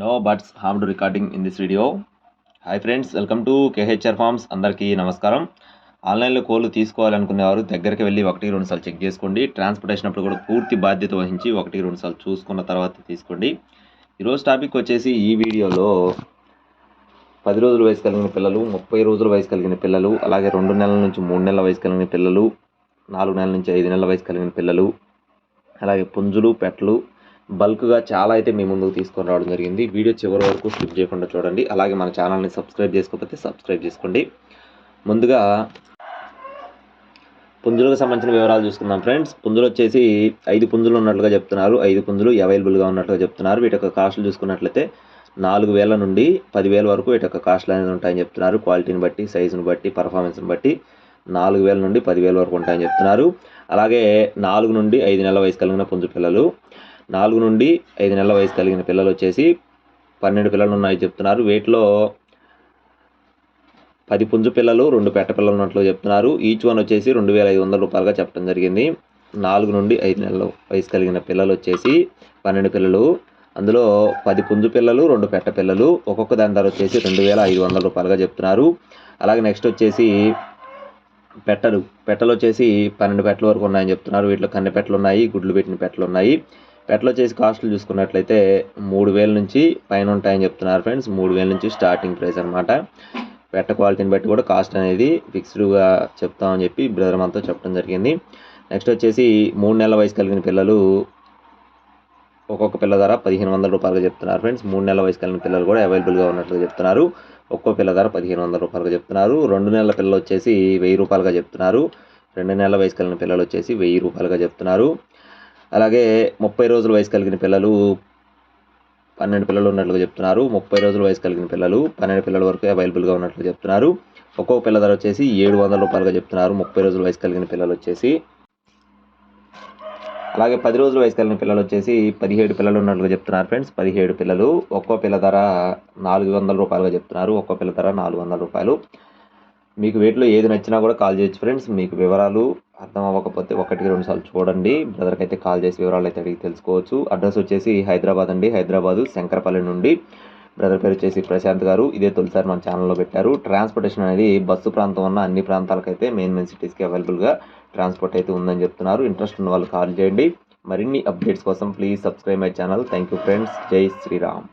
No buts harmed recording in this video. Hi friends, welcome to KHR forms. అందరికీ నమస్కారం. ఆన్లైన్లో కోళ్ళు తీసుకోవాలనుకునేవారు దగ్గరికి వెళ్ళి 1-2 సార్లు చెక్ చేసుకోండి. ట్రాన్స్పోర్టేషన్ అప్పుడు కూడా పూర్తి బాధ్యత వహించి 1-2 సార్లు చూసుకున్న తర్వాత తీసుకోండి. ఈరోజు టాపిక్ వచ్చేసి ఈ వీడియోలో 10 రోజుల వయసు కలిగిన పిల్లలు, 30 రోజుల వయసు కలిగిన పిల్లలు, అలాగే 2 నెలల నుంచి 3 నెలల వయసు కలిగిన పిల్లలు, 4 నెలల నుంచి 5 నెలల వయసు కలిగిన పిల్లలు, అలాగే పుంజులు, పెట్టలు బల్క్గా చాలా అయితే మీ ముందుకు తీసుకొని రావడం జరిగింది. వీడియో చివరి వరకు స్కిప్ చేయకుండా చూడండి. అలాగే మన ఛానల్ని సబ్స్క్రైబ్ చేసుకోకపోతే సబ్స్క్రైబ్ చేసుకోండి. ముందుగా పుంజులకు సంబంధించిన వివరాలు చూసుకుందాం ఫ్రెండ్స్. పుంజులు వచ్చేసి 5 పుంజులు ఉన్నట్లుగా చెప్తున్నారు. 5 పుంజులు అవైలబుల్గా ఉన్నట్లుగా చెప్తున్నారు. వీటి యొక్క కాస్టులు చూసుకున్నట్లయితే 4,000 నుండి 10,000 వరకు వీటి యొక్క కాస్టులు అనేది ఉంటాయని చెప్తున్నారు. క్వాలిటీని బట్టి, సైజుని బట్టి, పర్ఫార్మెన్స్ని బట్టి 4,000 నుండి 10,000 వరకు ఉంటాయని చెప్తున్నారు. అలాగే 4 నుండి 5 నెలల వయసు కలిగిన పుంజు పిల్లలు, 4 నుండి 5 నెలల వయసు కలిగిన పిల్లలు వచ్చేసి 12 పిల్లలు ఉన్నాయి చెప్తున్నారు. వీటిలో 10 పుంజు పిల్లలు, 2 పెట్ట పిల్లలు ఉన్నట్లు చెప్తున్నారు. ఈచ్ వన్ వచ్చేసి 2,500 రూపాయలుగా చెప్పడం జరిగింది. 4 నుండి 5 నెలల వయసు కలిగిన పిల్లలు వచ్చేసి 12 పిల్లలు, అందులో 10 పుంజు పిల్లలు, 2 పెట్ట పిల్లలు, ఒక్కొక్క దాని ధర వచ్చేసి 2,500 రూపాయలుగా చెప్తున్నారు. అలాగే నెక్స్ట్ వచ్చేసి పెట్టలు వచ్చేసి 12 పెట్టల వరకు ఉన్నాయని చెప్తున్నారు. వీటిలో కన్నె పెట్టలు ఉన్నాయి, గుడ్లు పెట్టిన పెట్టలు ఉన్నాయి. పెట్టలు వచ్చేసి కాస్టులు చూసుకున్నట్లయితే 3,000 నుంచి పైన ఉంటాయని చెప్తున్నారు ఫ్రెండ్స్. 3,000 నుంచి స్టార్టింగ్ ప్రైస్ అనమాట. పెట్ట క్వాలిటీని బట్టి కూడా కాస్ట్ అనేది ఫిక్స్డ్గా చెప్తామని చెప్పి బ్రదర్ మనతో చెప్పడం జరిగింది. నెక్స్ట్ వచ్చేసి 3 నెలల వయసు కలిగిన పిల్లలు, ఒక్కొక్క పిల్ల ధర 1,500 రూపాయలుగా చెప్తున్నారు ఫ్రెండ్స్. 3 నెలల వయసు కలిగిన పిల్లలు కూడా అవైలబుల్గా ఉన్నట్లుగా చెప్తున్నారు. ఒక్కో పిల్ల ధర 1,500 రూపాయలుగా చెప్తున్నారు. 2 నెలల పిల్లలు వచ్చేసి 1,000 రూపాయలుగా చెప్తున్నారు. 2 నెలల వయసు కలిగిన పిల్లలు వచ్చేసి 1,000 రూపాయలుగా చెప్తున్నారు. అలాగే 30 రోజుల వయసు కలిగిన పిల్లలు 12 పిల్లలు ఉన్నట్లుగా చెప్తున్నారు. 30 రోజుల వయసు కలిగిన పిల్లలు 12 పిల్లల వరకు అవైలబుల్గా ఉన్నట్లు చెప్తున్నారు. ఒక్కొక్క పిల్ల ధర వచ్చేసి 700 రూపాయలుగా చెప్తున్నారు. 30 రోజుల వయసు కలిగిన పిల్లలు వచ్చేసి. అలాగే 10 రోజుల వయసు కలిగిన పిల్లలు వచ్చేసి 17 పిల్లలు ఉన్నట్లుగా చెప్తున్నారు ఫ్రెండ్స్. 17 పిల్లలు, ఒక్కో పిల్ల ధర 400 రూపాయలుగా చెప్తున్నారు. ఒక్కో పిల్ల ధర 400 రూపాయలు. మీకు వీటిలో ఏది నచ్చినా కూడా కాల్ చేయొచ్చు ఫ్రెండ్స్. మీకు వివరాలు అర్థం అవ్వకపోతే 1-2 సార్లు చూడండి. బ్రదర్కి అయితే కాల్ చేసి వివరాలు అయితే అడిగి తెలుసుకోవచ్చు. అడ్రస్ వచ్చేసి హైదరాబాద్ అండి. హైదరాబాదు శంకరపల్లి నుండి. బ్రదర్ పేరు వచ్చేసి ప్రశాంత్ గారు. ఇదే తొలిసారి మన ఛానల్లో పెట్టారు. ట్రాన్స్పోర్టేషన్ అనేది బస్సు ప్రాంతం ఉన్న అన్ని ప్రాంతాలకైతే మెయిన్ సిటీస్కి అవైలబుల్గా ట్రాన్స్పోర్ట్ అయితే ఉందని చెప్తున్నారు. ఇంట్రెస్ట్ ఉన్న వాళ్ళు కాల్ చేయండి. మరిన్ని అప్డేట్స్ కోసం please subscribe my channel. Thank you friends. జై శ్రీరామ్.